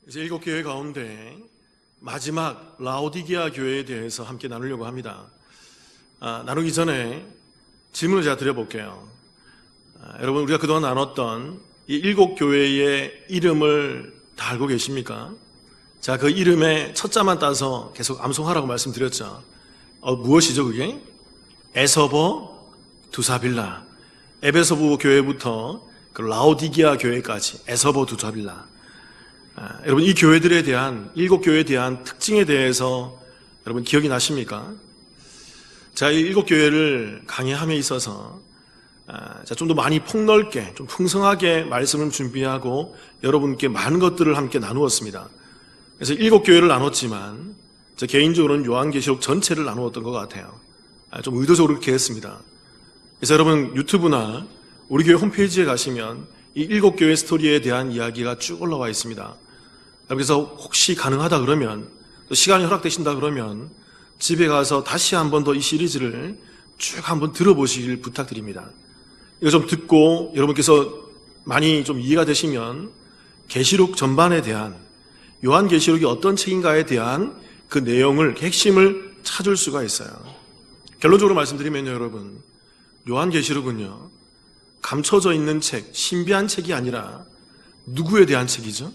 이제 7교회 가운데 마지막 라오디게아 교회에 대해서 함께 나누려고 합니다. 나누기 전에 질문을 제가 드려볼게요. 여러분, 우리가 그동안 나눴던 이 7교회의 이름을 다 알고 계십니까? 자, 그 이름의 첫 자만 따서 계속 암송하라고 말씀드렸죠. 무엇이죠, 그게? 에서버 두사빌라. 에베소부 교회부터 그 라오디게아 교회까지 에서버 두사빌라. 여러분, 이 교회들에 대한, 7교회에 대한 특징에 대해서 여러분 기억이 나십니까? 제가 이 7교회를 강의함에 있어서 좀 더 많이 폭넓게, 좀 풍성하게 말씀을 준비하고 여러분께 많은 것들을 함께 나누었습니다. 그래서 7교회를 나눴지만 저 개인적으로는 요한계시록 전체를 나누었던 것 같아요. 좀 의도적으로 그렇게 했습니다. 그래서 여러분 유튜브나 우리 교회 홈페이지에 가시면 이 7교회 스토리에 대한 이야기가 쭉 올라와 있습니다. 그래서 혹시 가능하다 그러면, 또 시간이 허락되신다 그러면 집에 가서 다시 한 번 더 이 시리즈를 쭉 한번 들어보시길 부탁드립니다. 이거 좀 듣고 여러분께서 많이 좀 이해가 되시면 계시록 전반에 대한, 요한계시록이 어떤 책인가에 대한 그 내용을, 핵심을 찾을 수가 있어요. 결론적으로 말씀드리면요, 여러분, 요한계시록은요, 감춰져 있는 책, 신비한 책이 아니라 누구에 대한 책이죠?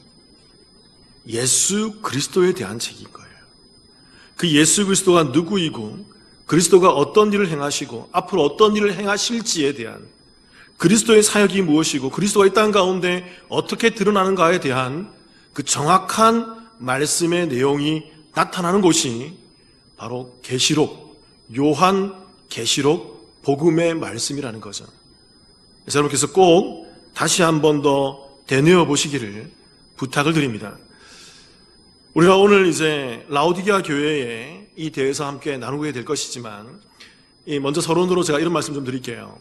예수 그리스도에 대한 책인 거예요. 그 예수 그리스도가 누구이고, 그리스도가 어떤 일을 행하시고 앞으로 어떤 일을 행하실지에 대한, 그리스도의 사역이 무엇이고 그리스도가 이 땅 가운데 어떻게 드러나는가에 대한 그 정확한 말씀의 내용이 나타나는 곳이 바로 계시록, 요한 계시록 복음의 말씀이라는 거죠. 그래서 여러분께서 꼭 다시 한 번 더 되뇌어 보시기를 부탁을 드립니다. 우리가 오늘 이제 라오디게아 교회에 이 대해서 함께 나누게 될 것이지만, 먼저 서론으로 제가 이런 말씀 좀 드릴게요.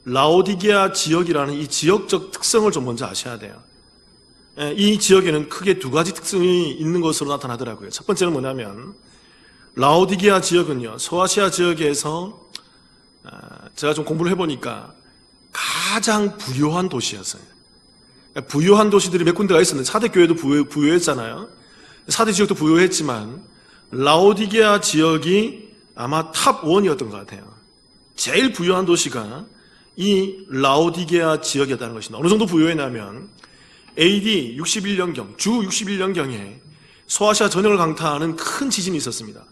라오디게아 지역이라는 이 지역적 특성을 좀 먼저 아셔야 돼요. 이 지역에는 크게 두 가지 특성이 있는 것으로 나타나더라고요. 첫 번째는 뭐냐면, 라오디게아 지역은요, 소아시아 지역에서 제가 좀 공부를 해보니까 가장 부유한 도시였어요. 부유한 도시들이 몇 군데가 있었는데, 4대 교회도 부유했잖아요. 4대 지역도 부유했지만 라오디게아 지역이 아마 탑 1이었던 것 같아요. 제일 부유한 도시가 이 라오디게아 지역이었다는 것입니다. 어느 정도 부유했냐면 AD 61년경, 주 61년경에 소아시아 전역을 강타하는 큰 지진이 있었습니다.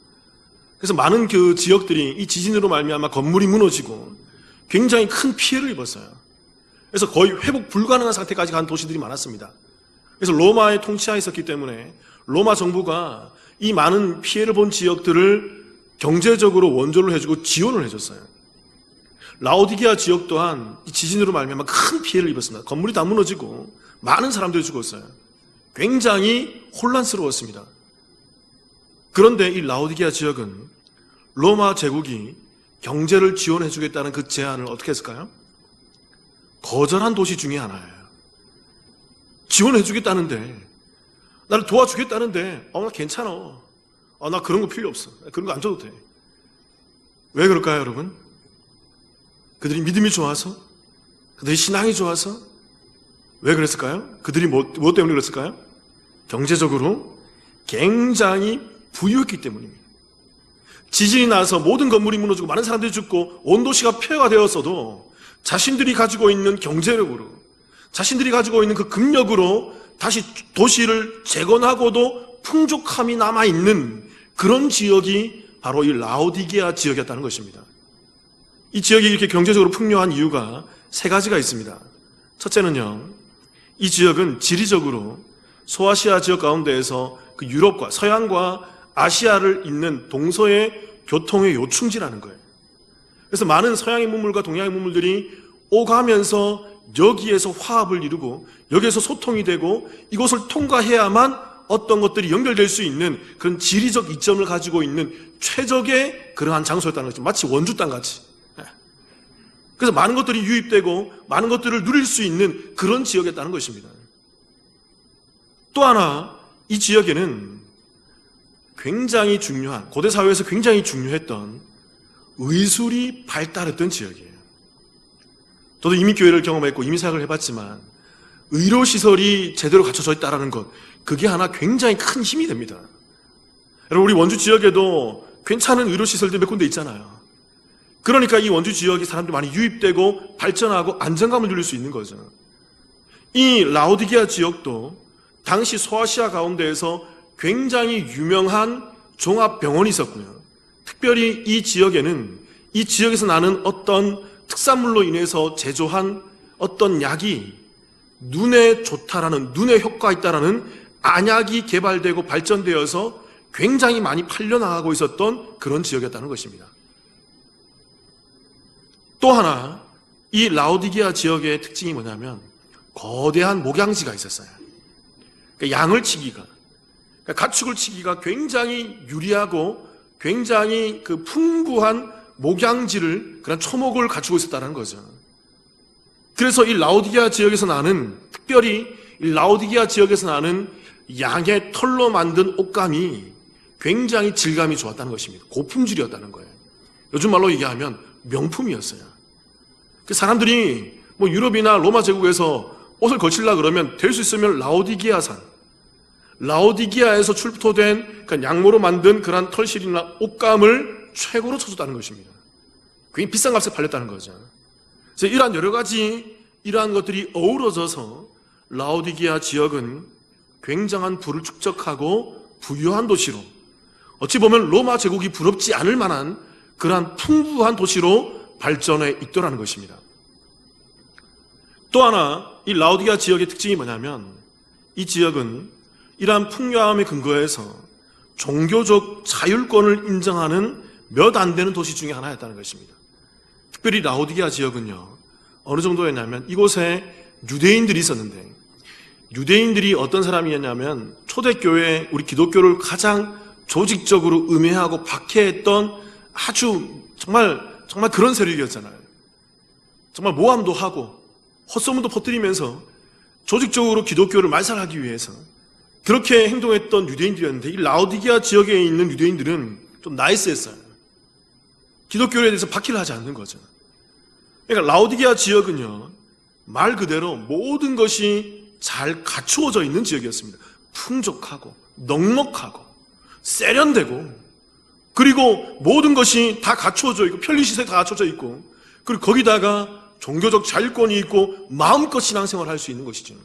그래서 많은 그 지역들이 이 지진으로 말미암아 건물이 무너지고 굉장히 큰 피해를 입었어요. 그래서 거의 회복 불가능한 상태까지 간 도시들이 많았습니다. 그래서 로마의 통치하에 있었기 때문에 로마 정부가 이 많은 피해를 본 지역들을 경제적으로 원조를 해주고 지원을 해줬어요. 라오디게아 지역 또한 이 지진으로 말미암아 큰 피해를 입었습니다. 건물이 다 무너지고 많은 사람들이 죽었어요. 굉장히 혼란스러웠습니다. 그런데 이 라오디게아 지역은 로마 제국이 경제를 지원해주겠다는 그 제안을 어떻게 했을까요? 거절한 도시 중에 하나예요. 지원해주겠다는데, 나를 도와주겠다는데, 나 괜찮아. 나 그런 거 필요 없어. 그런 거 안 줘도 돼. 왜 그럴까요, 여러분? 그들이 믿음이 좋아서? 그들이 신앙이 좋아서? 왜 그랬을까요? 그들이 무엇 때문에 그랬을까요? 경제적으로 굉장히 부유했기 때문입니다. 지진이 나서 모든 건물이 무너지고 많은 사람들이 죽고 온 도시가 폐허가 되었어도 자신들이 가지고 있는 경제력으로, 자신들이 가지고 있는 그 금력으로 다시 도시를 재건하고도 풍족함이 남아있는 그런 지역이 바로 이 라오디게아 지역이었다는 것입니다. 이 지역이 이렇게 경제적으로 풍요한 이유가 세 가지가 있습니다. 첫째는요, 이 지역은 지리적으로 소아시아 지역 가운데에서 그 유럽과 서양과 아시아를 잇는 동서의 교통의 요충지라는 거예요. 그래서 많은 서양의 문물과 동양의 문물들이 오가면서 여기에서 화합을 이루고 여기에서 소통이 되고 이곳을 통과해야만 어떤 것들이 연결될 수 있는 그런 지리적 이점을 가지고 있는 최적의 그러한 장소였다는 거죠. 마치 원주 땅같이. 그래서 많은 것들이 유입되고 많은 것들을 누릴 수 있는 그런 지역이었다는 것입니다. 또 하나, 이 지역에는 굉장히 중요한, 고대 사회에서 굉장히 중요했던 의술이 발달했던 지역이에요. 저도 이민교회를 경험했고 이민사역을 해봤지만 의료시설이 제대로 갖춰져 있다는 것, 그게 하나 굉장히 큰 힘이 됩니다. 여러분, 우리 원주 지역에도 괜찮은 의료시설들이 몇 군데 있잖아요. 그러니까 이 원주 지역에 사람들이 많이 유입되고 발전하고 안정감을 누릴 수 있는 거죠. 이 라오디게아 지역도 당시 소아시아 가운데에서 굉장히 유명한 종합병원이 있었고요. 특별히 이 지역에는 이 지역에서 나는 어떤 특산물로 인해서 제조한 어떤 약이 눈에 좋다라는, 눈에 효과가 있다라는 안약이 개발되고 발전되어서 굉장히 많이 팔려나가고 있었던 그런 지역이었다는 것입니다. 또 하나, 이 라오디게아 지역의 특징이 뭐냐면 거대한 목양지가 있었어요. 그러니까 양을 치기가, 그러니까 가축을 치기가 굉장히 유리하고 굉장히 그 풍부한 목양지를, 그런 초목을 갖추고 있었다는 거죠. 그래서 이 라오디게아 지역에서 나는, 특별히 이 라오디게아 지역에서 나는 양의 털로 만든 옷감이 굉장히 질감이 좋았다는 것입니다. 고품질이었다는 거예요. 요즘 말로 얘기하면 명품이었어요. 그 사람들이 뭐 유럽이나 로마 제국에서 옷을 걸치려고 그러면 될 수 있으면 라오디게아산, 라오디게아에서 출토된 그 양모로 만든 그런 털실이나 옷감을 최고로 쳐줬다는 것입니다. 굉장히 비싼 값에 팔렸다는 거죠. 그래서 이러한 여러 가지 이러한 것들이 어우러져서 라오디게아 지역은 굉장한 부를 축적하고 부유한 도시로, 어찌 보면 로마 제국이 부럽지 않을 만한 그러한 풍부한 도시로 발전해 있더라는 것입니다. 또 하나, 이 라오디게아 지역의 특징이 뭐냐면 이 지역은 이러한 풍요함에 근거해서 종교적 자율권을 인정하는 몇 안 되는 도시 중에 하나였다는 것입니다. 특별히 라오디게아 지역은요, 어느 정도였냐면 이곳에 유대인들이 있었는데, 유대인들이 어떤 사람이었냐면 초대교회, 우리 기독교를 가장 조직적으로 음해하고 박해했던 아주 정말 그런 세력이었잖아요. 정말 모함도 하고 헛소문도 퍼뜨리면서 조직적으로 기독교를 말살하기 위해서 그렇게 행동했던 유대인들이었는데, 이 라오디게아 지역에 있는 유대인들은 좀 나이스했어요. 기독교에 대해서 박해를 하지 않는 거죠. 그러니까 라오디게아 지역은요, 말 그대로 모든 것이 잘 갖추어져 있는 지역이었습니다. 풍족하고 넉넉하고 세련되고, 그리고 모든 것이 다 갖추어져 있고 편리시설이 다 갖춰져 있고, 그리고 거기다가 종교적 자율권이 있고 마음껏 신앙생활을 할 수 있는 것이죠.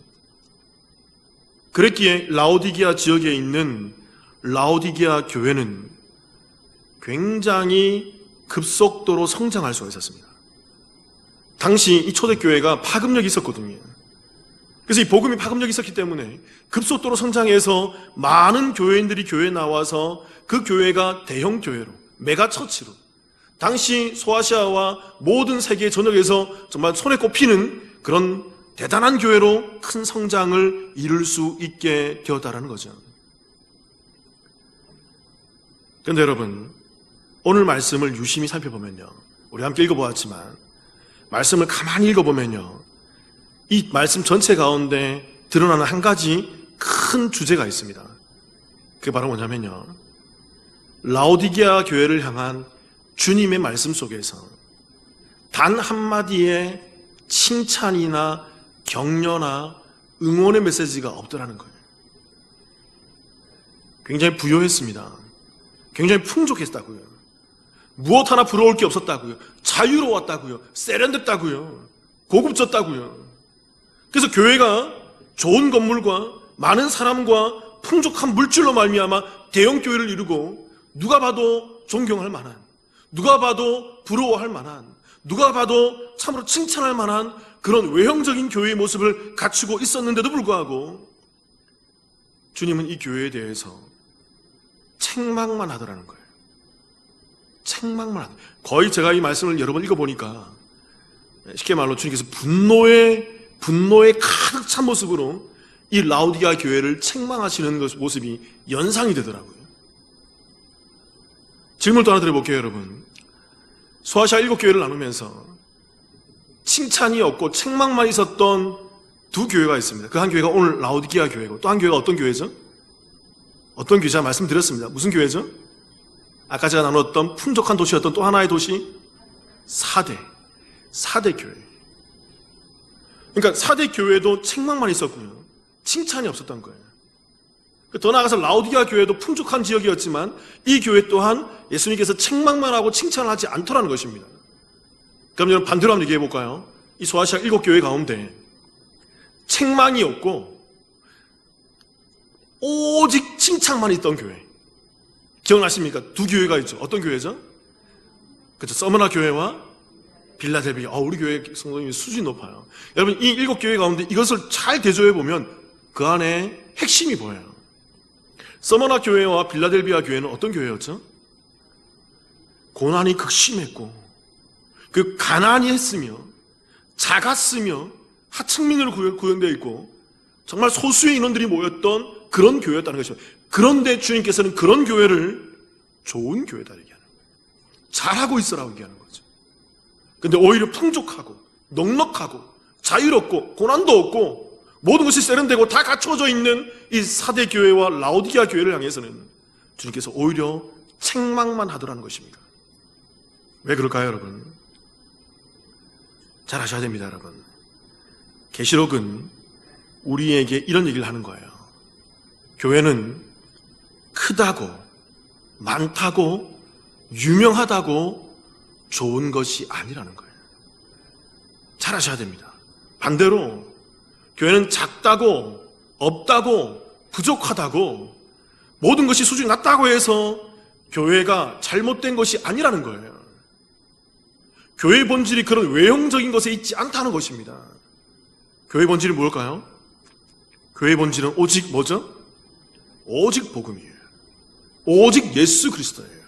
그랬기에 라오디게아 지역에 있는 라오디게아 교회는 굉장히 급속도로 성장할 수가 있었습니다. 당시 이 초대교회가 파급력이 있었거든요. 그래서 이 복음이 파급력이 있었기 때문에 급속도로 성장해서 많은 교회인들이 교회에 나와서 그 교회가 대형 교회로, 메가처치로, 당시 소아시아와 모든 세계 전역에서 정말 손에 꼽히는 그런 대단한 교회로 큰 성장을 이룰 수 있게 되었다는 거죠. 그런데 여러분, 오늘 말씀을 유심히 살펴보면요, 우리 함께 읽어보았지만 말씀을 가만히 읽어보면요, 이 말씀 전체 가운데 드러나는 한 가지 큰 주제가 있습니다. 그게 바로 뭐냐면요, 라오디게아 교회를 향한 주님의 말씀 속에서 단 한마디의 칭찬이나 격려나 응원의 메시지가 없더라는 거예요. 굉장히 부요했습니다. 굉장히 풍족했다고요. 무엇 하나 부러울 게 없었다고요. 자유로웠다고요. 세련됐다고요. 고급졌다고요. 그래서 교회가 좋은 건물과 많은 사람과 풍족한 물질로 말미암아 대형 교회를 이루고, 누가 봐도 존경할 만한, 누가 봐도 부러워할 만한, 누가 봐도 참으로 칭찬할 만한 그런 외형적인 교회의 모습을 갖추고 있었는데도 불구하고 주님은 이 교회에 대해서 책망만 하더라는 거예요. 책망만 하더라고요. 거의 제가 이 말씀을 여러 번 읽어보니까 쉽게 말로 주님께서 분노에 가득 찬 모습으로 이 라오디게아 교회를 책망하시는 모습이 연상이 되더라고요. 질문 또 하나 드려볼게요, 여러분. 소아시아 7교회를 나누면서 칭찬이 없고 책망만 있었던 두 교회가 있습니다. 그 한 교회가 오늘 라오디게아 교회고, 또 한 교회가 어떤 교회죠? 어떤 교회? 제가 말씀드렸습니다. 무슨 교회죠? 아까 제가 나눴던 풍족한 도시였던 또 하나의 도시, 사대 교회. 그러니까 4대 교회도 책망만 있었고요. 칭찬이 없었던 거예요. 더 나아가서 라오디게아 교회도 풍족한 지역이었지만 이 교회 또한 예수님께서 책망만 하고 칭찬을 하지 않더라는 것입니다. 그럼 여러분 반대로 한번 얘기해 볼까요? 이 소아시아 7교회 가운데 책망이 없고 오직 칭찬만 있던 교회 기억나십니까? 두 교회가 있죠. 어떤 교회죠? 그렇죠. 서머나 교회와 빌라델비아. 우리 교회 성도님이 수준이 높아요. 여러분 이 7교회 가운데 이것을 잘 대조해 보면 그 안에 핵심이 보여요. 서머나 교회와 빌라델비아 교회는 어떤 교회였죠? 고난이 극심했고 그 가난이 했으며 작았으며 하층민으로 구성되어 있고 정말 소수의 인원들이 모였던 그런 교회였다는 것이죠. 그런데 주님께서는 그런 교회를 좋은 교회다 얘기하는 거예요. 잘하고 있어라고 얘기하는 거죠. 근데 오히려 풍족하고 넉넉하고 자유롭고 고난도 없고 모든 것이 세련되고 다 갖춰져 있는 이 4대 교회와 라오디게아 교회를 향해서는 주님께서 오히려 책망만 하더라는 것입니다. 왜 그럴까요, 여러분? 잘 아셔야 됩니다, 여러분. 계시록은 우리에게 이런 얘기를 하는 거예요. 교회는 크다고, 많다고, 유명하다고 좋은 것이 아니라는 거예요. 잘 아셔야 됩니다. 반대로 교회는 작다고, 없다고, 부족하다고, 모든 것이 수준이 낮다고 해서 교회가 잘못된 것이 아니라는 거예요. 교회의 본질이 그런 외형적인 것에 있지 않다는 것입니다. 교회의 본질이 뭘까요? 교회의 본질은 오직 뭐죠? 오직 복음이에요. 오직 예수 그리스도예요.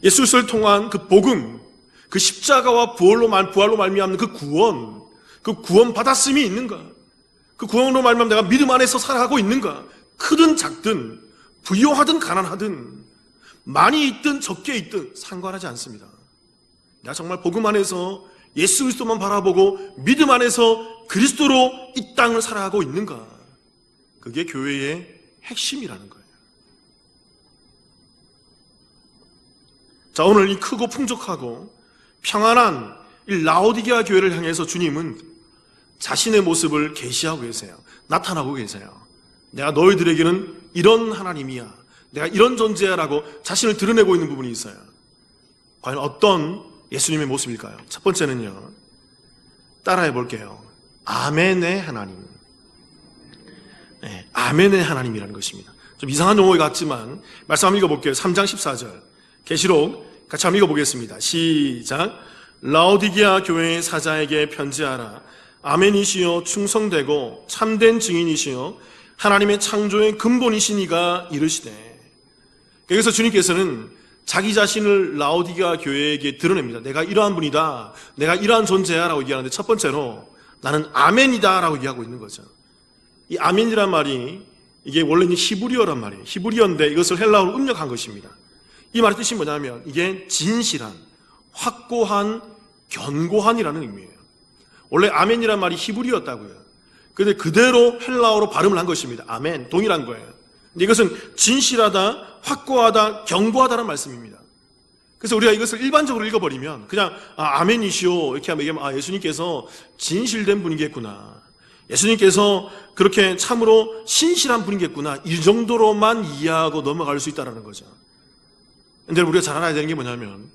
예수 그리스도를 통한 그 복음, 그 십자가와 부활로 말미암는 그 구원 받았음이 있는가? 그 구원으로 말미암아 내가 믿음 안에서 살아가고 있는가? 크든 작든 부유하든 가난하든 많이 있든 적게 있든 상관하지 않습니다. 내가 정말 복음 안에서 예수 그리스도만 바라보고 믿음 안에서 그리스도로 이 땅을 살아가고 있는가? 그게 교회의 핵심이라는 거예요. 자, 오늘 이 크고 풍족하고 평안한 이 라오디게아 교회를 향해서 주님은 자신의 모습을 계시하고 계세요. 나타나고 계세요. 내가 너희들에게는 이런 하나님이야. 내가 이런 존재야라고 자신을 드러내고 있는 부분이 있어요. 과연 어떤 예수님의 모습일까요? 첫 번째는요. 따라해 볼게요. 아멘의 하나님. 네, 아멘의 하나님이라는 것입니다. 좀 이상한 용어 같지만 말씀 한번 읽어볼게요. 3장 14절 계시록 같이 한번 읽어보겠습니다. 시작. 라오디게아 교회의 사자에게 편지하라. 아멘이시여 충성되고 참된 증인이시여 하나님의 창조의 근본이시니가 이르시되. 여기서 주님께서는 자기 자신을 라오디게아 교회에게 드러냅니다. 내가 이러한 분이다. 내가 이러한 존재야 라고 얘기하는데 첫 번째로 나는 아멘이다 라고 얘기하고 있는 거죠. 이 아멘이란 말이 이게 원래는 히브리어란 말이에요. 히브리어인데 이것을 헬라어로 음력한 것입니다. 이 말의 뜻이 뭐냐면 이게 진실한, 확고한, 견고한이라는 의미예요. 원래 아멘이란 말이 히브리어였다고요. 그런데 그대로 헬라어로 발음을 한 것입니다. 아멘, 동일한 거예요. 근데 이것은 진실하다, 확고하다, 견고하다는 말씀입니다. 그래서 우리가 이것을 일반적으로 읽어버리면 그냥 아멘이시오 이렇게 하면 예수님께서 진실된 분이겠구나. 예수님께서 그렇게 참으로 신실한 분이겠구나. 이 정도로만 이해하고 넘어갈 수 있다는 거죠. 그런데 우리가 잘 알아야 되는 게 뭐냐면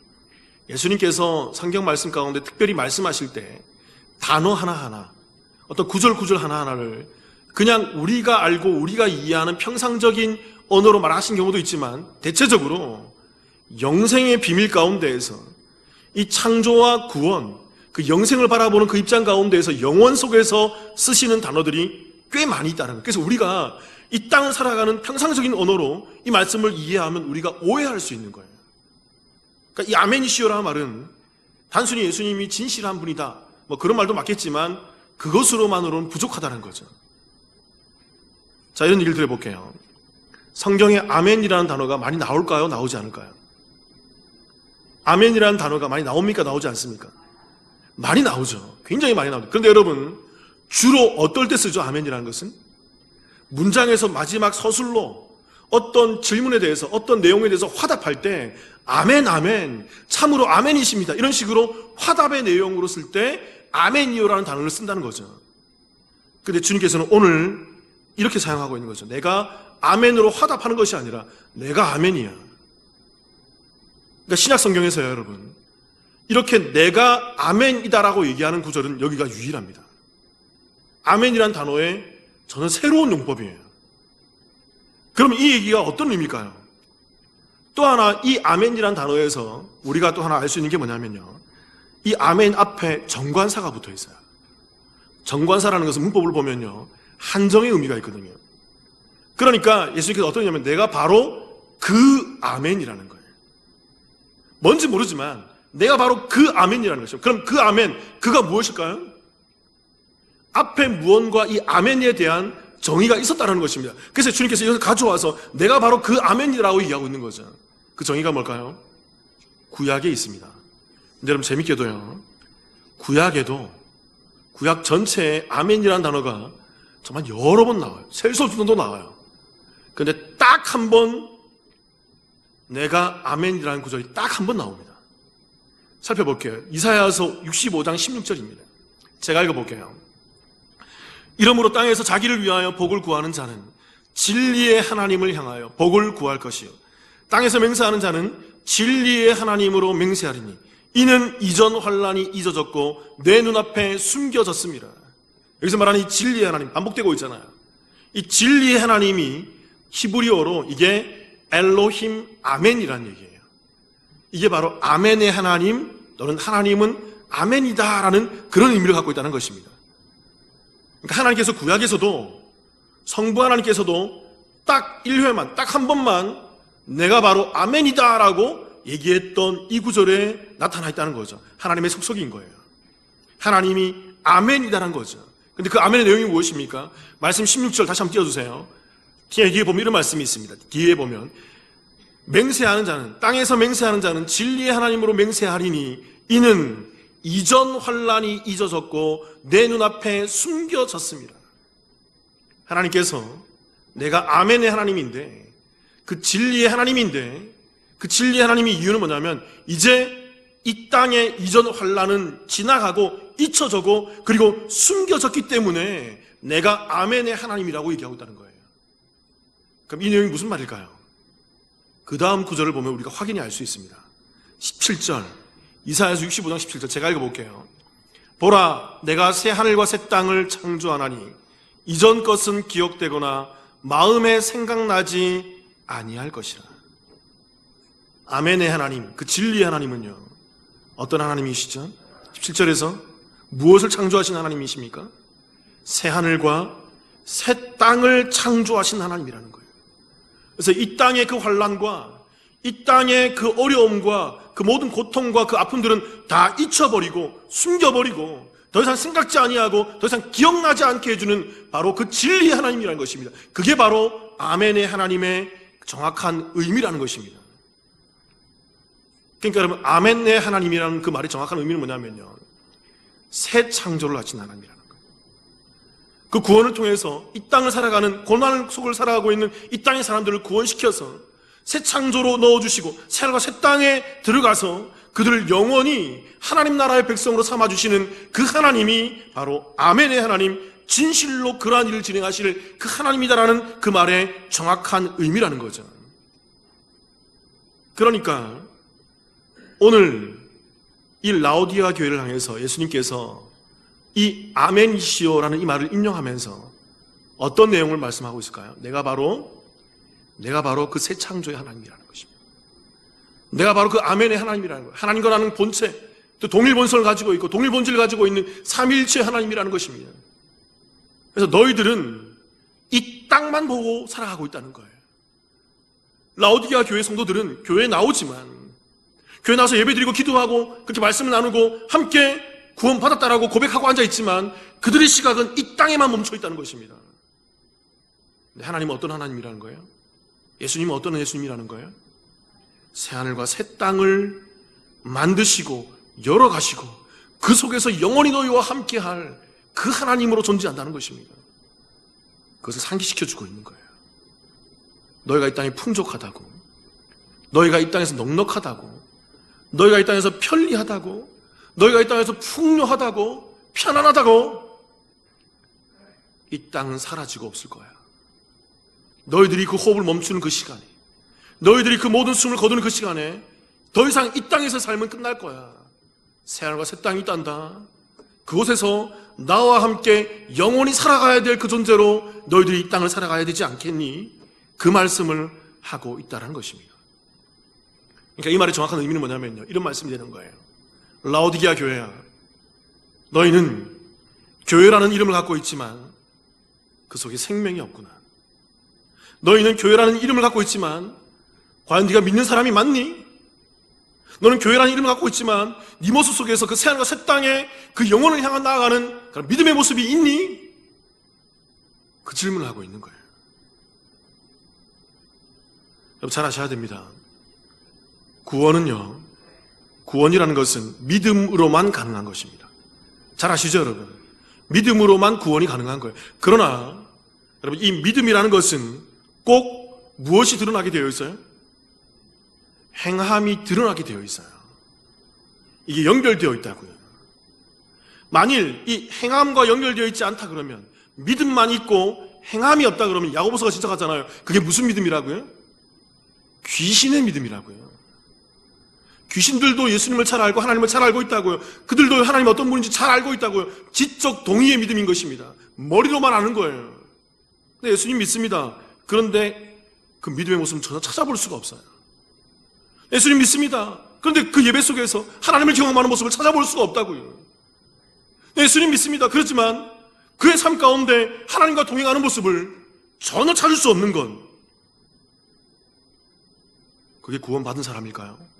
예수님께서 성경 말씀 가운데 특별히 말씀하실 때 단어 하나하나, 어떤 구절 하나하나를 그냥 우리가 알고 우리가 이해하는 평상적인 언어로 말하신 경우도 있지만 대체적으로 영생의 비밀 가운데에서 이 창조와 구원, 그 영생을 바라보는 그 입장 가운데에서 영원 속에서 쓰시는 단어들이 꽤 많이 있다는 거예요. 그래서 우리가 이 땅을 살아가는 평상적인 언어로 이 말씀을 이해하면 우리가 오해할 수 있는 거예요. 그러니까 이 아멘이시오라는 말은 단순히 예수님이 진실한 분이다, 뭐 그런 말도 맞겠지만 그것으로만으로는 부족하다는 거죠. 자, 이런 얘기를 드려볼게요. 성경에 아멘이라는 단어가 많이 나올까요? 나오지 않을까요? 아멘이라는 단어가 많이 나옵니까? 나오지 않습니까? 많이 나오죠. 굉장히 많이 나오죠. 그런데 여러분, 주로 어떨 때 쓰죠? 아멘이라는 것은? 문장에서 마지막 서술로 어떤 질문에 대해서, 어떤 내용에 대해서 화답할 때 아멘, 아멘, 참으로 아멘이십니다. 이런 식으로 화답의 내용으로 쓸 때 아멘이요라는 단어를 쓴다는 거죠. 근데 주님께서는 오늘 이렇게 사용하고 있는 거죠. 내가 아멘으로 화답하는 것이 아니라 내가 아멘이야. 그러니까 신약 성경에서요, 여러분, 이렇게 내가 아멘이다라고 얘기하는 구절은 여기가 유일합니다. 아멘이란 단어에 저는 새로운 용법이에요. 그럼 이 얘기가 어떤 의미일까요? 또 하나 이 아멘이란 단어에서 우리가 또 하나 알 수 있는 게 뭐냐면요, 이 아멘 앞에 정관사가 붙어 있어요. 정관사라는 것은 문법을 보면요, 한정의 의미가 있거든요. 그러니까 예수님께서 어떤 의미냐면 내가 바로 그 아멘이라는 거예요. 뭔지 모르지만 내가 바로 그 아멘이라는 것이죠. 그럼 그 아멘, 그가 무엇일까요? 앞에 무언가 이 아멘에 대한 정의가 있었다는 것입니다. 그래서 주님께서 이것을 가져와서 내가 바로 그 아멘이라고 얘기하고 있는 거죠. 그 정의가 뭘까요? 구약에 있습니다. 근데 여러분 재밌게도요, 구약에도 구약 전체에 아멘이라는 단어가 정말 여러 번 나와요. 셀 수 없을 정도 나와요. 그런데 딱 한 번 내가 아멘이라는 구절이 딱 한 번 나옵니다. 살펴볼게요. 이사야서 65장 16절입니다. 제가 읽어볼게요. 이러므로 땅에서 자기를 위하여 복을 구하는 자는 진리의 하나님을 향하여 복을 구할 것이요, 땅에서 맹세하는 자는 진리의 하나님으로 맹세하리니 이는 이전 환란이 잊어졌고 내 눈앞에 숨겨졌습니다. 여기서 말하는 이 진리의 하나님, 반복되고 있잖아요. 이 진리의 하나님이 히브리어로 이게 엘로힘 아멘이라는 얘기예요. 이게 바로 아멘의 하나님 또는 하나님은 아멘이다라는 그런 의미를 갖고 있다는 것입니다. 그러니까 하나님께서 구약에서도, 성부 하나님께서도 딱 1회만, 딱 한 번만 내가 바로 아멘이다라고 얘기했던 이 구절에 나타나 있다는 거죠. 하나님의 속속인 거예요. 하나님이 아멘이다라는 거죠. 근데 그 아멘의 내용이 무엇입니까? 말씀 16절 다시 한번 띄워주세요. 뒤에 보면 이런 말씀이 있습니다. 뒤에 보면 맹세하는 자는, 땅에서 맹세하는 자는 진리의 하나님으로 맹세하리니 이는 이전 환란이 잊어졌고 내 눈앞에 숨겨졌습니다. 하나님께서 내가 아멘의 하나님인데, 그 진리의 하나님인데, 그 진리의 하나님의 이유는 뭐냐면 이제 이 땅의 이전 환란은 지나가고 잊혀졌고 그리고 숨겨졌기 때문에 내가 아멘의 하나님이라고 얘기하고 있다는 거예요. 그럼 이 내용이 무슨 말일까요? 그 다음 구절을 보면 우리가 확인히 알 수 있습니다. 17절, 이사야서 65장 17절 제가 읽어볼게요. 보라, 내가 새 하늘과 새 땅을 창조하나니 이전 것은 기억되거나 마음에 생각나지 아니할 것이라. 아멘의 하나님, 그 진리의 하나님은요, 어떤 하나님이시죠? 17절에서 무엇을 창조하신 하나님이십니까? 새 하늘과 새 땅을 창조하신 하나님이라는 거예요. 그래서 이 땅의 그 환난과 이 땅의 그 어려움과 그 모든 고통과 그 아픔들은 다 잊혀버리고 숨겨버리고 더 이상 생각지 아니하고 더 이상 기억나지 않게 해주는 바로 그 진리의 하나님이라는 것입니다. 그게 바로 아멘의 하나님의 정확한 의미라는 것입니다. 그러니까 여러분, 아멘의 하나님이라는 그 말의 정확한 의미는 뭐냐면요, 새 창조를 하신 하나님이라는 거예요. 그 구원을 통해서 이 땅을 살아가는, 고난 속을 살아가고 있는 이 땅의 사람들을 구원시켜서 새 창조로 넣어주시고 새 하늘과 새 땅에 들어가서 그들을 영원히 하나님 나라의 백성으로 삼아주시는 그 하나님이 바로 아멘의 하나님, 진실로 그러한 일을 진행하실 그 하나님이다라는 그 말의 정확한 의미라는 거죠. 그러니까 오늘 이 라오디아 교회를 향해서 예수님께서 이 아멘이시오라는 이 말을 인용하면서 어떤 내용을 말씀하고 있을까요? 내가 바로 그 새 창조의 하나님이라는 것입니다. 내가 바로 그 아멘의 하나님이라는 거예요. 하나님과 나는 본체, 또 동일 본성을 가지고 있고 동일 본질을 가지고 있는 삼위일체 하나님이라는 것입니다. 그래서 너희들은 이 땅만 보고 살아가고 있다는 거예요. 라오디아 교회 성도들은 교회에 나오지만, 교회 나와서 예배드리고 기도하고 그렇게 말씀을 나누고 함께 구원받았다라고 고백하고 앉아있지만 그들의 시각은 이 땅에만 멈춰있다는 것입니다. 근데 하나님은 어떤 하나님이라는 거예요? 예수님은 어떤 예수님이라는 거예요? 새하늘과 새 땅을 만드시고 열어가시고 그 속에서 영원히 너희와 함께할 그 하나님으로 존재한다는 것입니다. 그것을 상기시켜주고 있는 거예요. 너희가 이 땅에 풍족하다고, 너희가 이 땅에서 넉넉하다고, 너희가 이 땅에서 편리하다고, 너희가 이 땅에서 풍요하다고 편안하다고 이 땅은 사라지고 없을 거야. 너희들이 그 호흡을 멈추는 그 시간에, 너희들이 그 모든 숨을 거두는 그 시간에 더 이상 이 땅에서 삶은 끝날 거야. 새하늘과 새 땅이 있단다. 그곳에서 나와 함께 영원히 살아가야 될 그 존재로 너희들이 이 땅을 살아가야 되지 않겠니? 그 말씀을 하고 있다는 것입니다. 그러니까 이 말의 정확한 의미는 뭐냐면요, 이런 말씀이 되는 거예요. 라오디게아 교회야, 너희는 교회라는 이름을 갖고 있지만 그 속에 생명이 없구나. 너희는 교회라는 이름을 갖고 있지만 과연 네가 믿는 사람이 맞니? 너는 교회라는 이름을 갖고 있지만 네 모습 속에서 그 새하늘과 새 땅에 그 영혼을 향해 나아가는 그런 믿음의 모습이 있니? 그 질문을 하고 있는 거예요. 여러분 잘 아셔야 됩니다. 구원은요, 구원이라는 것은 믿음으로만 가능한 것입니다. 잘 아시죠, 여러분? 믿음으로만 구원이 가능한 거예요. 그러나 여러분, 이 믿음이라는 것은 꼭 무엇이 드러나게 되어 있어요? 행함이 드러나게 되어 있어요. 이게 연결되어 있다고요. 만일 이 행함과 연결되어 있지 않다 그러면, 믿음만 있고 행함이 없다 그러면 야고보서가 지적하잖아요. 그게 무슨 믿음이라고요? 귀신의 믿음이라고요. 귀신들도 예수님을 잘 알고 하나님을 잘 알고 있다고요. 그들도 하나님 어떤 분인지 잘 알고 있다고요. 지적 동의의 믿음인 것입니다. 머리로만 아는 거예요. 근데 예수님 믿습니다. 그런데 그 믿음의 모습은 전혀 찾아볼 수가 없어요. 예수님 믿습니다. 그런데 그 예배 속에서 하나님을 경험하는 모습을 찾아볼 수가 없다고요. 예수님 믿습니다. 그렇지만 그의 삶 가운데 하나님과 동행하는 모습을 전혀 찾을 수 없는 건, 그게 구원받은 사람일까요?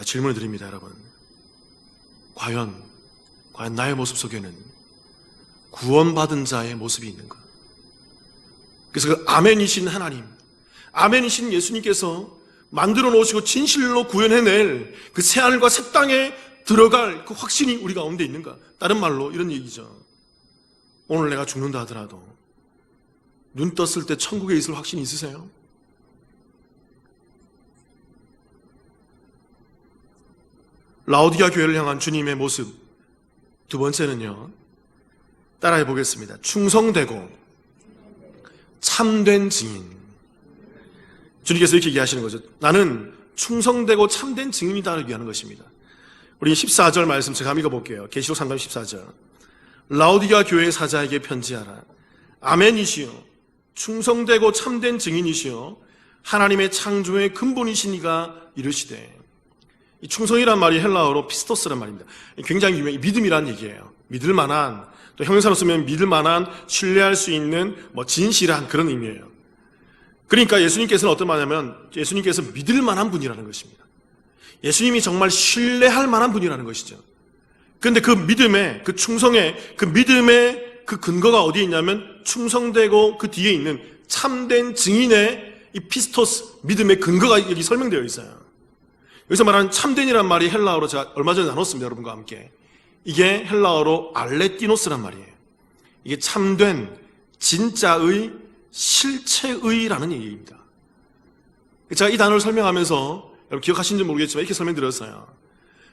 질문을 드립니다, 여러분. 과연 나의 모습 속에는 구원받은 자의 모습이 있는가? 그래서 그 아멘이신 하나님, 아멘이신 예수님께서 만들어 놓으시고 진실로 구현해낼 그 새하늘과 새 땅에 들어갈 그 확신이 우리 가운데 있는가? 다른 말로 이런 얘기죠. 오늘 내가 죽는다 하더라도 눈 떴을 때 천국에 있을 확신이 있으세요? 라오디게아 교회를 향한 주님의 모습, 두 번째는요, 따라해 보겠습니다. 충성되고 참된 증인. 주님께서 이렇게 얘기하시는 거죠. 나는 충성되고 참된 증인이다 얘기하는 것입니다. 우리 14절 말씀 제가 한번 읽어볼게요. 계시록 3장 14절. 라오디게아 교회의 사자에게 편지하라. 아멘이시요, 충성되고 참된 증인이시요, 하나님의 창조의 근본이신 이가 이르시되. 이 충성이란 말이 헬라어로 피스토스란 말입니다. 굉장히 유명한 믿음이란 얘기예요. 믿을 만한, 또 형용사로 쓰면 믿을 만한, 신뢰할 수 있는 진실한 그런 의미예요. 그러니까 예수님께서는 어떤 말이냐면, 예수님께서 믿을 만한 분이라는 것입니다. 예수님이 정말 신뢰할 만한 분이라는 것이죠. 그런데 그 믿음의, 그 충성의, 그 믿음의 그 근거가 어디에 있냐면, 충성되고 그 뒤에 있는 참된 증인의 이 피스토스, 믿음의 근거가 여기 설명되어 있어요. 여기서 말하는 참된이란 말이 헬라어로 제가 얼마 전에 나눴습니다, 여러분과 함께. 이게 헬라어로 알레띠노스란 말이에요. 이게 참된, 진짜의, 실체의라는 얘기입니다. 제가 이 단어를 설명하면서 여러분 기억하시는지 모르겠지만 이렇게 설명드렸어요.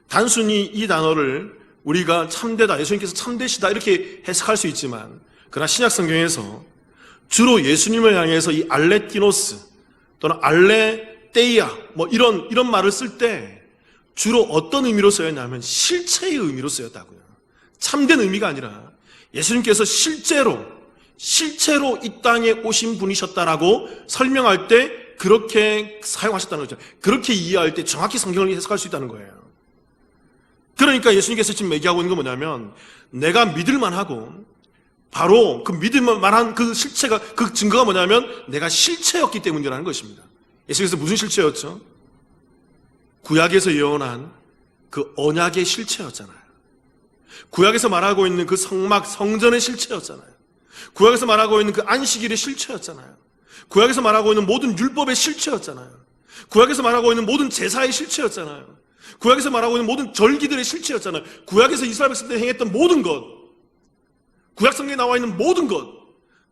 단순히 이 단어를 우리가 참되다, 예수님께서 참되시다 이렇게 해석할 수 있지만, 그러나 신약 성경에서 주로 예수님을 향해서 이 알레띠노스 또는 알레테이아 이런 말을 쓸 때 주로 어떤 의미로 쓰였냐면 실체의 의미로 쓰였다고요. 참된 의미가 아니라 예수님께서 실제로 이 땅에 오신 분이셨다라고 설명할 때 그렇게 사용하셨다는 거죠. 그렇게 이해할 때 정확히 성경을 해석할 수 있다는 거예요. 그러니까 예수님께서 지금 얘기하고 있는 건 뭐냐면, 내가 믿을 만하고 바로 그 믿을 만한 그 실체가, 그 증거가 뭐냐면 내가 실체였기 때문이라는 것입니다. 예수께서 무슨 실체였죠? 구약에서 예언한 그 언약의 실체였잖아요. 구약에서 말하고 있는 그 성막, 성전의 실체였잖아요. 구약에서 말하고 있는 그 안식일의 실체였잖아요. 구약에서 말하고 있는 모든 율법의 실체였잖아요. 구약에서 말하고 있는 모든 제사의 실체였잖아요. 구약에서 말하고 있는 모든 절기들의 실체였잖아요. 구약에서 이스라엘 백성들이 행했던 모든 것, 구약 성경에 나와 있는 모든 것,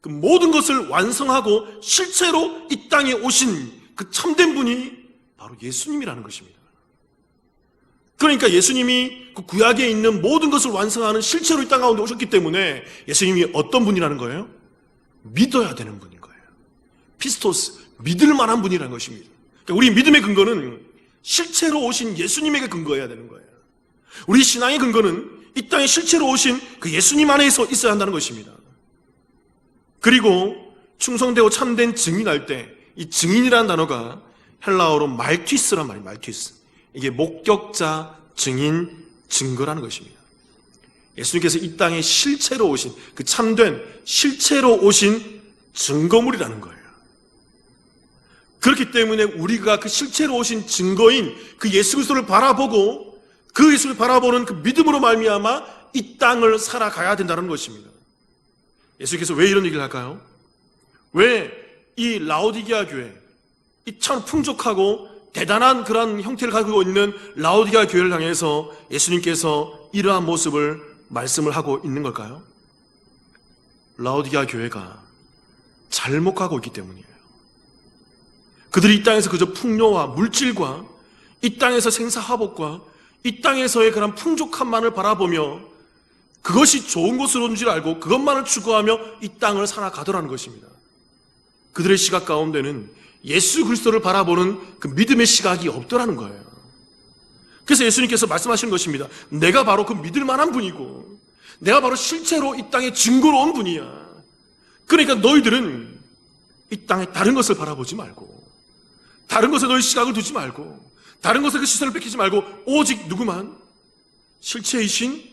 그 모든 것을 완성하고 실제로 이 땅에 오신 그 참된 분이 바로 예수님이라는 것입니다. 그러니까 예수님이 그 구약에 있는 모든 것을 완성하는 실체로 이 땅 가운데 오셨기 때문에 예수님이 어떤 분이라는 거예요? 믿어야 되는 분인 거예요. 피스토스, 믿을 만한 분이라는 것입니다. 그러니까 우리 믿음의 근거는 실체로 오신 예수님에게 근거해야 되는 거예요. 우리 신앙의 근거는 이 땅에 실체로 오신 그 예수님 안에서 있어야 한다는 것입니다. 그리고 충성되고 참된 증인할 때 이 증인이라는 단어가 헬라어로 말티스란 말이에요. 말티스. 이게 목격자, 증인, 증거라는 것입니다. 예수님께서 이 땅에 실체로 오신 그 참된 실체로 오신 증거물이라는 거예요. 그렇기 때문에 우리가 그 실체로 오신 증거인 그 예수 그리스도를 바라보고 그 예수를 바라보는 그 믿음으로 말미암아 이 땅을 살아가야 된다는 것입니다. 예수께서 왜 이런 얘기를 할까요? 왜 이 라오디게아 교회, 이 참 풍족하고 대단한 그런 형태를 가지고 있는 라오디게아 교회를 향해서 예수님께서 이러한 모습을 말씀을 하고 있는 걸까요? 라오디게아 교회가 잘못 가고 있기 때문이에요. 그들이 이 땅에서 그저 풍요와 물질과 이 땅에서 생사화복과 이 땅에서의 그런 풍족함만을 바라보며 그것이 좋은 것으로인 줄 알고 그것만을 추구하며 이 땅을 살아가더라는 것입니다. 그들의 시각 가운데는 예수 그리스도를 바라보는 그 믿음의 시각이 없더라는 거예요. 그래서 예수님께서 말씀하시는 것입니다. 내가 바로 그 믿을 만한 분이고 내가 바로 실제로 이 땅에 증거로 온 분이야. 그러니까 너희들은 이 땅에 다른 것을 바라보지 말고 다른 것에 너희 시각을 두지 말고 다른 것에 그 시선을 뺏기지 말고 오직 누구만? 실체이신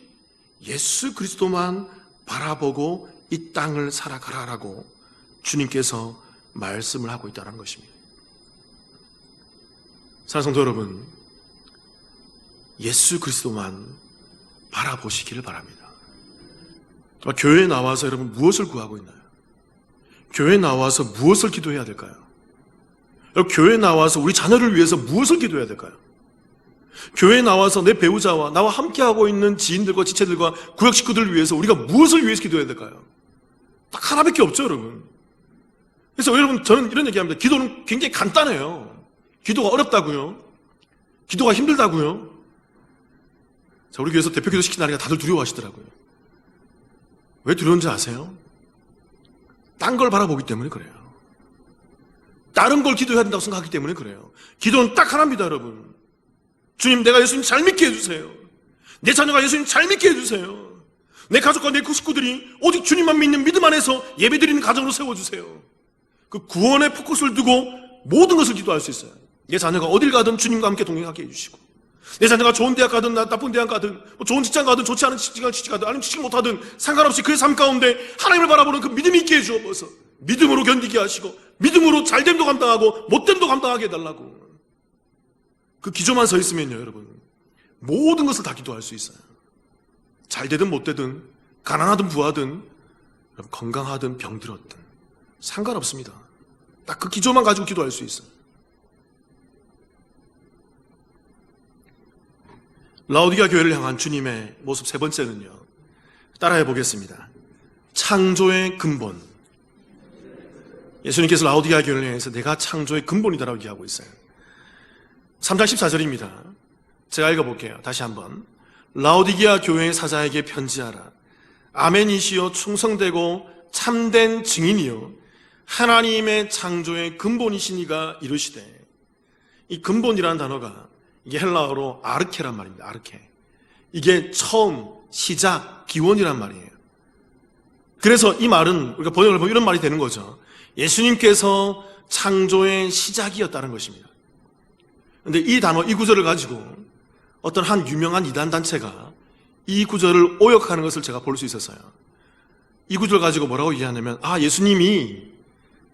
예수 그리스도만 바라보고 이 땅을 살아가라라고 주님께서 말씀을 하고 있다는 것입니다. 사랑하는 성도 여러분, 예수 그리스도만 바라보시기를 바랍니다. 교회에 나와서 여러분 무엇을 구하고 있나요? 교회에 나와서 무엇을 기도해야 될까요? 교회에 나와서 우리 자녀를 위해서 무엇을 기도해야 될까요? 교회에 나와서 내 배우자와 나와 함께하고 있는 지인들과 지체들과 구역 식구들을 위해서 우리가 무엇을 위해서 기도해야 될까요? 딱 하나밖에 없죠, 여러분. 그래서 여러분, 저는 이런 얘기합니다. 기도는 굉장히 간단해요. 기도가 어렵다고요? 기도가 힘들다고요? 자, 우리 교회에서 대표 기도 시키나니까 다들 두려워하시더라고요. 왜 두려운지 아세요? 딴 걸 바라보기 때문에 그래요. 다른 걸 기도해야 된다고 생각하기 때문에 그래요. 기도는 딱 하나입니다, 여러분. 주님, 내가 예수님 잘 믿게 해주세요. 내 자녀가 예수님 잘 믿게 해주세요. 내 가족과 내 식구들이 오직 주님만 믿는 믿음 안에서 예배드리는 가정으로 세워주세요. 그 구원의 포커스를 두고 모든 것을 기도할 수 있어요. 내 자녀가 어딜 가든 주님과 함께 동행하게 해주시고 내 자녀가 좋은 대학 가든 나쁜 대학 가든 좋은 직장 가든 좋지 않은 직장 취직하든 아니면 취직 못하든 상관없이 그의 삶 가운데 하나님을 바라보는 그 믿음이 있게 해주어서 믿음으로 견디게 하시고 믿음으로 잘됨도 감당하고 못됨도 감당하게 해달라고. 그 기조만 서 있으면요, 여러분, 모든 것을 다 기도할 수 있어요. 잘되든 못되든 가난하든 부하든 건강하든 병들었든 상관없습니다. 딱 그 기조만 가지고 기도할 수 있어요. 라오디게아 교회를 향한 주님의 모습 세 번째는요, 따라해 보겠습니다. 창조의 근본. 예수님께서 라오디게아 교회를 향해서 내가 창조의 근본이다라고 얘기하고 있어요. 3장 14절입니다. 제가 읽어볼게요. 다시 한번. 라오디게아 교회의 사자에게 편지하라. 아멘이시여 충성되고 참된 증인이요 하나님의 창조의 근본이시니가 이르시되. 이 근본이라는 단어가 이게 헬라어로 아르케란 말입니다. 아르케. 이게 처음, 시작, 기원이란 말이에요. 그래서 이 말은 우리가 번역을 보면 이런 말이 되는 거죠. 예수님께서 창조의 시작이었다는 것입니다. 그런데 이 단어, 이 구절을 가지고 어떤 한 유명한 이단 단체가 이 구절을 오역하는 것을 제가 볼 수 있었어요. 이 구절 가지고 뭐라고 얘기하냐면, 예수님이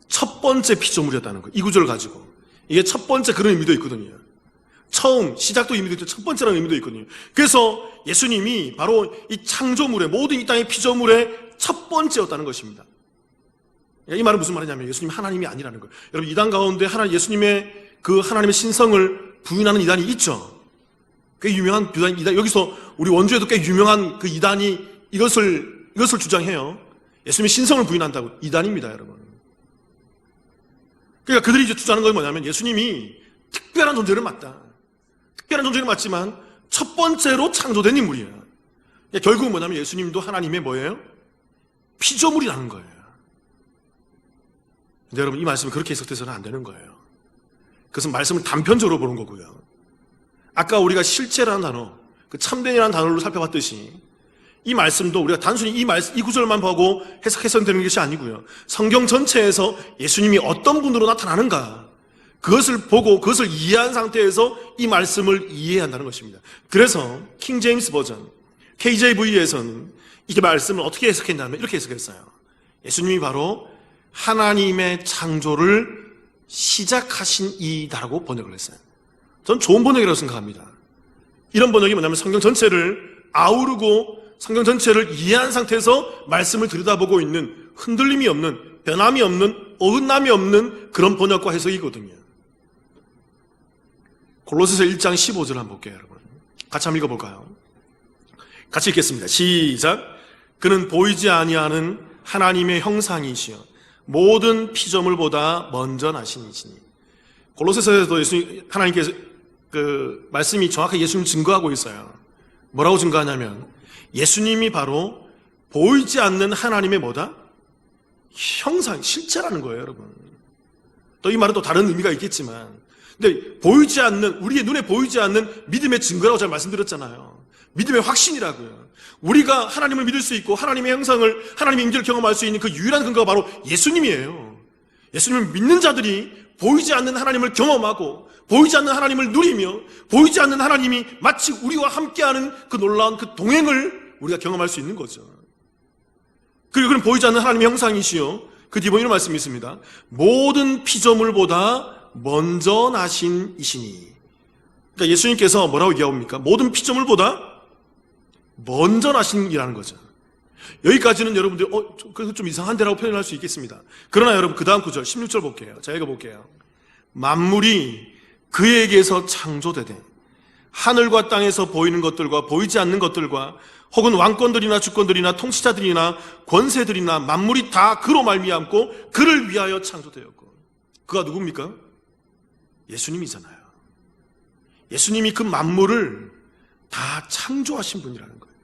첫 번째 피조물이었다는 거예요. 이 구절을 가지고. 이게 첫 번째 그런 의미도 있거든요. 처음, 시작도 의미도 있고 첫 번째라는 의미도 있거든요. 그래서 예수님이 바로 이 창조물의, 모든 이 땅의 피조물의 첫 번째였다는 것입니다. 이 말은 무슨 말이냐면 예수님 하나님이 아니라는 거예요. 여러분, 이단 가운데 예수님의 그 하나님의 신성을 부인하는 이단이 있죠. 꽤 유명한 이단, 여기서 우리 원주에도 꽤 유명한 그 이단이 이것을 주장해요. 예수님의 신성을 부인한다고. 이단입니다, 여러분. 그러니까 그들이 이제 주장하는 건 뭐냐면 예수님이 특별한 존재는 맞다. 특별한 존재는 맞지만 첫 번째로 창조된 인물이에요. 결국은 뭐냐면 예수님도 하나님의 뭐예요? 피조물이라는 거예요. 근데 여러분, 이 말씀이 그렇게 해석돼서는 안 되는 거예요. 그것은 말씀을 단편적으로 보는 거고요. 아까 우리가 실체라는 단어, 그 참된이라는 단어로 살펴봤듯이 이 말씀도 우리가 단순히 이 구절만 보고 해석해서는 되는 것이 아니고요. 성경 전체에서 예수님이 어떤 분으로 나타나는가, 그것을 보고 그것을 이해한 상태에서 이 말씀을 이해해야 한다는 것입니다. 그래서 킹 제임스 버전, KJV에서는 이 말씀을 어떻게 해석했냐면 이렇게 해석했어요. 예수님이 바로 하나님의 창조를 시작하신 이다라고 번역을 했어요. 전 좋은 번역이라고 생각합니다. 이런 번역이 뭐냐면 성경 전체를 아우르고 성경 전체를 이해한 상태에서 말씀을 들여다보고 있는, 흔들림이 없는, 변함이 없는, 어긋남이 없는 그런 번역과 해석이거든요. 골로새서 1장 15절 한번 볼게요, 여러분. 같이 한번 읽어볼까요? 같이 읽겠습니다. 시작. 그는 보이지 아니하는 하나님의 형상이시여 모든 피조물보다 먼저 나신 이시니. 골로새서에서도 하나님께서 그 말씀이 정확하게 예수님을 증거하고 있어요. 뭐라고 증거하냐면 예수님이 바로 보이지 않는 하나님의 뭐다? 형상, 실체라는 거예요, 여러분. 또 이 말은 또 다른 의미가 있겠지만, 근데 보이지 않는, 우리의 눈에 보이지 않는 믿음의 증거라고 제가 말씀드렸잖아요. 믿음의 확신이라고요. 우리가 하나님을 믿을 수 있고 하나님의 형상을, 하나님의 임재를 경험할 수 있는 그 유일한 근거가 바로 예수님이에요. 예수님을 믿는 자들이 보이지 않는 하나님을 경험하고 보이지 않는 하나님을 누리며 보이지 않는 하나님이 마치 우리와 함께하는 그 놀라운 그 동행을 우리가 경험할 수 있는 거죠. 그리고 그는 보이지 않는 하나님의 형상이시요, 그 뒤에 이런 말씀이 있습니다. 모든 피조물보다 먼저 나신 이시니. 그러니까 예수님께서 뭐라고 얘기합니까? 모든 피조물보다 먼저 나신이라는 거죠. 여기까지는 여러분들 그래서 좀 이상한데라고 표현할 수 있겠습니다. 그러나 여러분, 그 다음 구절 16절 볼게요. 자, 읽어볼게요. 만물이 그에게서 창조되되 하늘과 땅에서 보이는 것들과 보이지 않는 것들과 혹은 왕권들이나 주권들이나 통치자들이나 권세들이나 만물이 다 그로 말미암고 그를 위하여 창조되었고. 그가 누굽니까? 예수님이잖아요. 예수님이 그 만물을 다 창조하신 분이라는 거예요.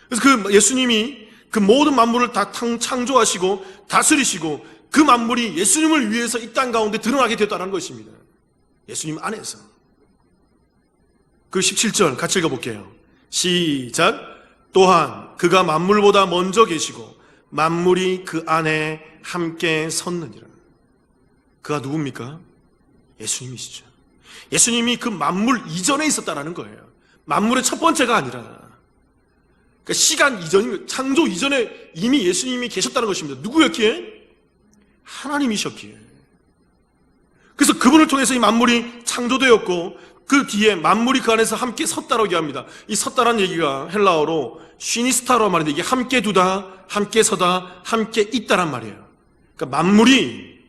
그래서 그 예수님이 그 모든 만물을 다 창조하시고 다스리시고 그 만물이 예수님을 위해서 이 땅 가운데 드러나게 되었다는 것입니다. 예수님 안에서. 그 17절 같이 읽어볼게요. 시작. 또한 그가 만물보다 먼저 계시고 만물이 그 안에 함께 섰느니라. 그가 누굽니까? 예수님이시죠. 예수님이 그 만물 이전에 있었다는 거예요. 만물의 첫 번째가 아니라, 그러니까 시간 이전, 창조 이전에 이미 예수님이 계셨다는 것입니다. 누구였기에? 하나님이셨기에. 그래서 그분을 통해서 이 만물이 창조되었고 그 뒤에 만물이 그 안에서 함께 섰다라고 얘기합니다. 이 섰다라는 얘기가 헬라어로 쉬니스타로 말인데 이게 함께 두다, 함께 서다, 함께 있다란 말이에요. 그러니까 만물이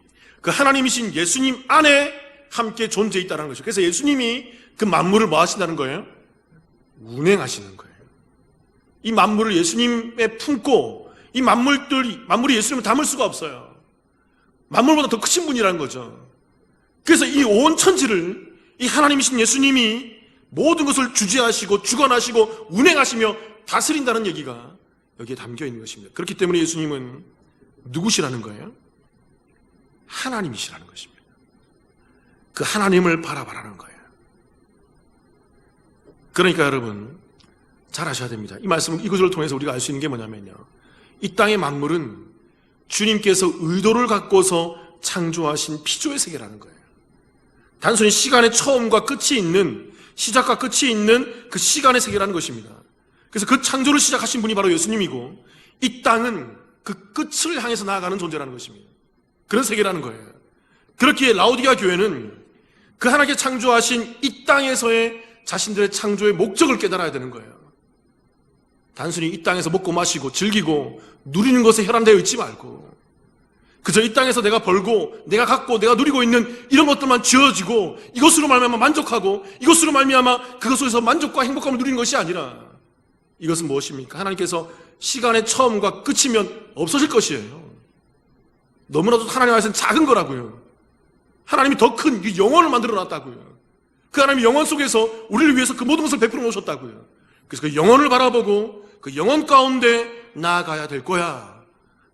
그 하나님이신 예수님 안에 함께 존재있다는 것이죠. 그래서 예수님이 그 만물을 뭐 하신다는 거예요? 운행하시는 거예요. 이 만물을 예수님에 품고 이 만물이 예수님을 담을 수가 없어요. 만물보다 더 크신 분이라는 거죠. 그래서 이 온 천지를 이 하나님이신 예수님이 모든 것을 주재하시고 주관하시고 운행하시며 다스린다는 얘기가 여기에 담겨 있는 것입니다. 그렇기 때문에 예수님은 누구시라는 거예요? 하나님이시라는 것입니다. 그 하나님을 바라봐라는 거예요. 그러니까 여러분 잘 아셔야 됩니다. 이 말씀을, 이 구절을 통해서 우리가 알 수 있는 게 뭐냐면요, 이 땅의 만물은 주님께서 의도를 갖고서 창조하신 피조의 세계라는 거예요. 단순히 시간의 처음과 끝이 있는, 시작과 끝이 있는 그 시간의 세계라는 것입니다. 그래서 그 창조를 시작하신 분이 바로 예수님이고 이 땅은 그 끝을 향해서 나아가는 존재라는 것입니다. 그런 세계라는 거예요. 그렇기에 라오디게아 교회는 그 하나님께 창조하신 이 땅에서의 자신들의 창조의 목적을 깨달아야 되는 거예요. 단순히 이 땅에서 먹고 마시고 즐기고 누리는 것에 혈안되어 있지 말고 그저 이 땅에서 내가 벌고 내가 갖고 내가 누리고 있는 이런 것들만 지어지고 이것으로 말미암아 만족하고 이것으로 말미암아 그것 속에서 만족과 행복감을 누리는 것이 아니라 이것은 무엇입니까? 하나님께서 시간의 처음과 끝이면 없어질 것이에요. 너무나도 하나님 안에서는 작은 거라고요. 하나님이 더 큰 영원을 만들어 놨다고요. 그 하나님의 영원 속에서 우리를 위해서 그 모든 것을 베풀어 놓으셨다고요. 그래서 그 영혼을 바라보고 그 영혼 가운데 나아가야 될 거야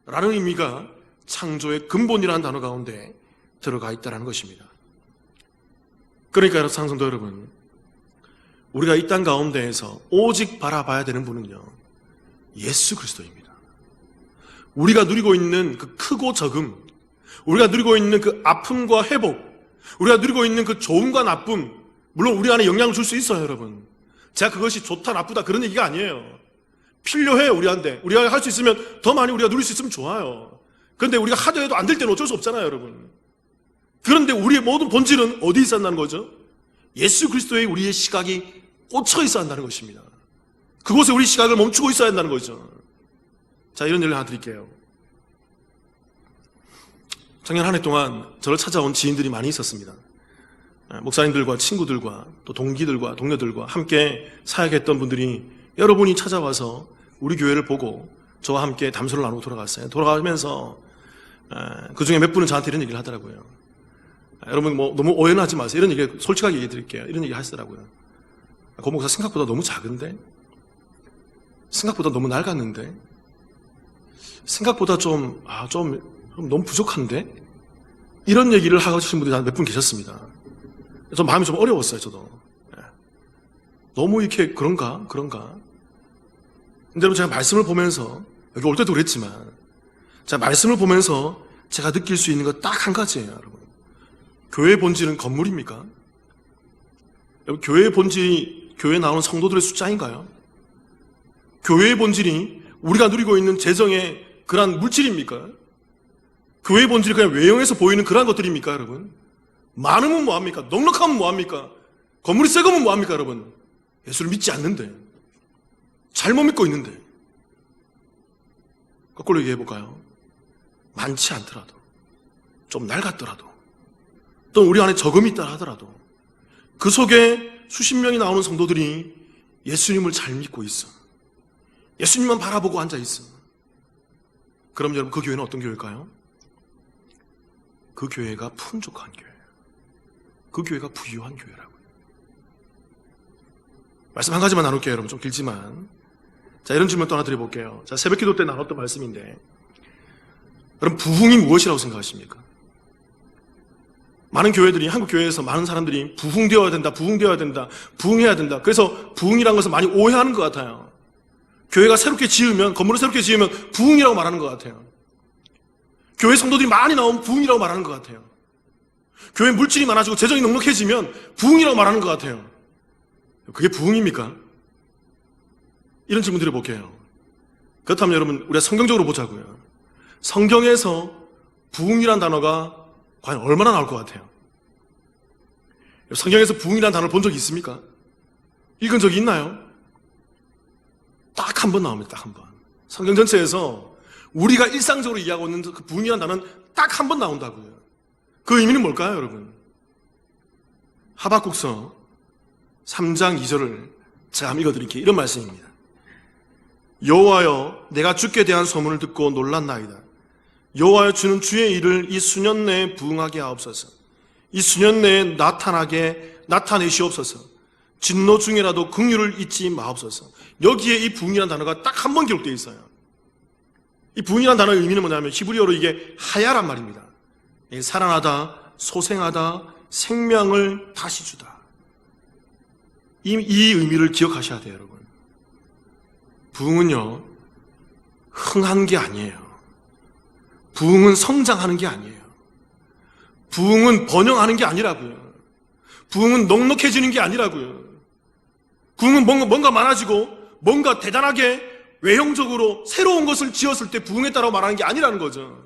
라는 의미가 창조의 근본이라는 단어 가운데 들어가 있다는 것입니다. 그러니까 상성도 여러분, 우리가 이 땅 가운데에서 오직 바라봐야 되는 분은요, 예수 그리스도입니다. 우리가 누리고 있는 그 크고 적음, 우리가 누리고 있는 그 아픔과 회복, 우리가 누리고 있는 그 좋음과 나쁨, 물론 우리 안에 영향을 줄 수 있어요, 여러분. 제가 그것이 좋다 나쁘다 그런 얘기가 아니에요. 필요해요, 우리한테. 우리가 할 수 있으면 더 많이 우리가 누릴 수 있으면 좋아요. 그런데 우리가 하려 해도 안 될 때는 어쩔 수 없잖아요, 여러분. 그런데 우리의 모든 본질은 어디에 있어야 한다는 거죠? 예수 그리스도에 우리의 시각이 꽂혀 있어야 한다는 것입니다. 그곳에 우리 시각을 멈추고 있어야 한다는 거죠. 자, 이런 예를 하나 드릴게요. 작년 한 해 동안 저를 찾아온 지인들이 많이 있었습니다. 목사님들과 친구들과 또 동기들과 동료들과 함께 사역했던 분들이 여러분이 찾아와서 우리 교회를 보고 저와 함께 담소를 나누고 돌아갔어요. 돌아가면서 그 중에 몇 분은 저한테 이런 얘기를 하더라고요. 여러분 뭐 너무 오해는 하지 마세요. 이런 얘기 솔직하게 얘기해 드릴게요. 이런 얘기 하시더라고요. 고 목사 생각보다 너무 작은데? 생각보다 너무 낡았는데? 생각보다 좀 너무 부족한데? 이런 얘기를 하시는 분들이 몇 분 계셨습니다. 저 마음이 좀 어려웠어요, 저도. 너무 이렇게 그런가? 근데 여러분, 제가 말씀을 보면서, 여기 올 때도 그랬지만, 제가 말씀을 보면서 제가 느낄 수 있는 것 딱 한 가지예요, 여러분. 교회의 본질은 건물입니까? 여러분, 교회의 본질이 교회에 나오는 성도들의 숫자인가요? 교회의 본질이 우리가 누리고 있는 재정의 그러한 물질입니까? 교회의 본질이 그냥 외형에서 보이는 그러한 것들입니까, 여러분? 많으면 뭐합니까? 넉넉하면 뭐합니까? 건물이 새 거면 뭐합니까, 여러분? 예수를 믿지 않는데, 잘못 믿고 있는데. 거꾸로 얘기해 볼까요? 많지 않더라도, 좀 낡았더라도, 또 우리 안에 적음이 있다 하더라도 그 속에 수십 명이 나오는 성도들이 예수님을 잘 믿고 있어. 예수님만 바라보고 앉아 있어. 그럼 여러분, 그 교회는 어떤 교회일까요? 그 교회가 풍족한 교회예요. 그 교회가 부유한 교회라고요. 말씀 한 가지만 나눌게요, 여러분. 좀 길지만. 자, 이런 질문 또 하나 드려볼게요. 자, 새벽 기도 때 나눴던 말씀인데, 여러분, 부흥이 무엇이라고 생각하십니까? 많은 교회들이, 한국 교회에서 많은 사람들이 부흥되어야 된다, 부흥해야 된다. 그래서 부흥이라는 것을 많이 오해하는 것 같아요. 교회가 새롭게 지으면, 건물을 새롭게 지으면 부흥이라고 말하는 것 같아요. 교회 성도들이 많이 나오면 부흥이라고 말하는 것 같아요. 교회 물질이 많아지고 재정이 넉넉해지면 부흥이라고 말하는 것 같아요. 그게 부흥입니까? 이런 질문 드려볼게요. 그렇다면 여러분, 우리가 성경적으로 보자고요. 성경에서 부흥이라는 단어가 과연 얼마나 나올 것 같아요? 성경에서 부흥이라는 단어를 본 적이 있습니까? 읽은 적이 있나요? 딱 한 번 나옵니다. 딱 한 번. 성경 전체에서 우리가 일상적으로 이해하고 있는 그 부흥이라는 단어는 딱 한 번 나온다고요. 그 의미는 뭘까요, 여러분? 하박국서 3장 2절을 제가 한번 읽어드릴게요. 이런 말씀입니다. 여호와여, 내가 주께 대한 소문을 듣고 놀랐나이다. 여호와여, 주는 주의 일을 이 수년 내에 부응하게 하옵소서. 이 수년 내에 나타내시옵소서. 진노 중에라도 긍휼을 잊지 마옵소서. 여기에 이 부응이라는 단어가 딱 한 번 기록되어 있어요. 이 부응이라는 단어의 의미는 뭐냐면 히브리어로 이게 하야란 말입니다. 살아나다, 소생하다, 생명을 다시 주다. 이 의미를 기억하셔야 돼요, 여러분. 부흥은요, 흥한 게 아니에요. 부흥은 성장하는 게 아니에요. 부흥은 번영하는 게 아니라고요. 부흥은 넉넉해지는 게 아니라고요. 부흥은 뭔가 많아지고 뭔가 대단하게 외형적으로 새로운 것을 지었을 때 부흥했다라고 말하는 게 아니라는 거죠.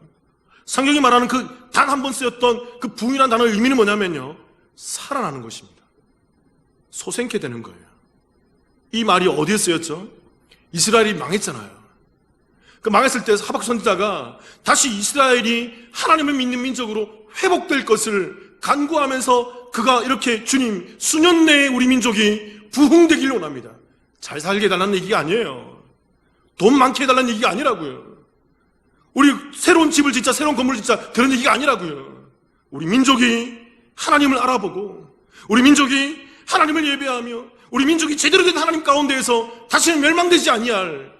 성경이 말하는 그 단 한 번 쓰였던 그 부흥이라는 단어의 의미는 뭐냐면요, 살아나는 것입니다. 소생케 되는 거예요. 이 말이 어디에 쓰였죠? 이스라엘이 망했잖아요. 그 망했을 때 하박국 선지자가 다시 이스라엘이 하나님을 믿는 민족으로 회복될 것을 간구하면서 그가 이렇게 주님, 수년 내에 우리 민족이 부흥되길 원합니다. 잘 살게 해달라는 얘기가 아니에요. 돈 많게 해달라는 얘기가 아니라고요. 우리 새로운 집을 짓자, 새로운 건물을 짓자, 그런 얘기가 아니라고요. 우리 민족이 하나님을 알아보고 우리 민족이 하나님을 예배하며 우리 민족이 제대로 된 하나님 가운데에서 다시는 멸망되지 아니할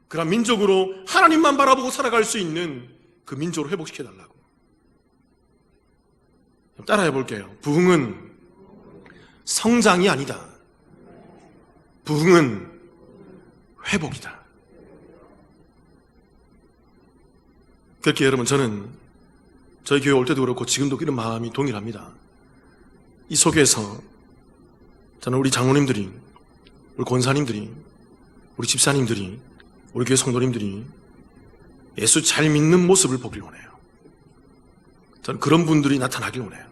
그런 민족으로 하나님만 바라보고 살아갈 수 있는 그 민족으로 회복시켜달라고. 따라해 볼게요. 부흥은 성장이 아니다. 부흥은 회복이다. 그렇게 여러분, 저는 저희 교회 올 때도 그렇고 지금도 이런 마음이 동일합니다. 이 속에서 저는 우리 장로님들이, 우리 권사님들이, 우리 집사님들이, 우리 교회 성도님들이 예수 잘 믿는 모습을 보길 원해요. 저는 그런 분들이 나타나길 원해요.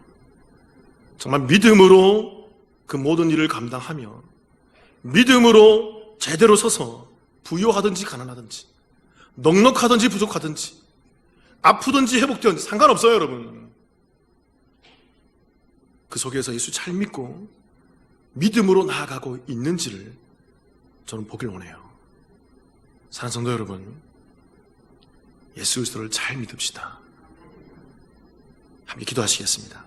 정말 믿음으로 그 모든 일을 감당하며 믿음으로 제대로 서서 부유하든지 가난하든지 넉넉하든지 부족하든지 아프든지 회복되든지 상관없어요, 여러분. 그 속에서 예수 잘 믿고 믿음으로 나아가고 있는지를 저는 보길 원해요. 사랑하는 성도 여러분, 예수 그리스도를 잘 믿읍시다. 함께 기도하시겠습니다.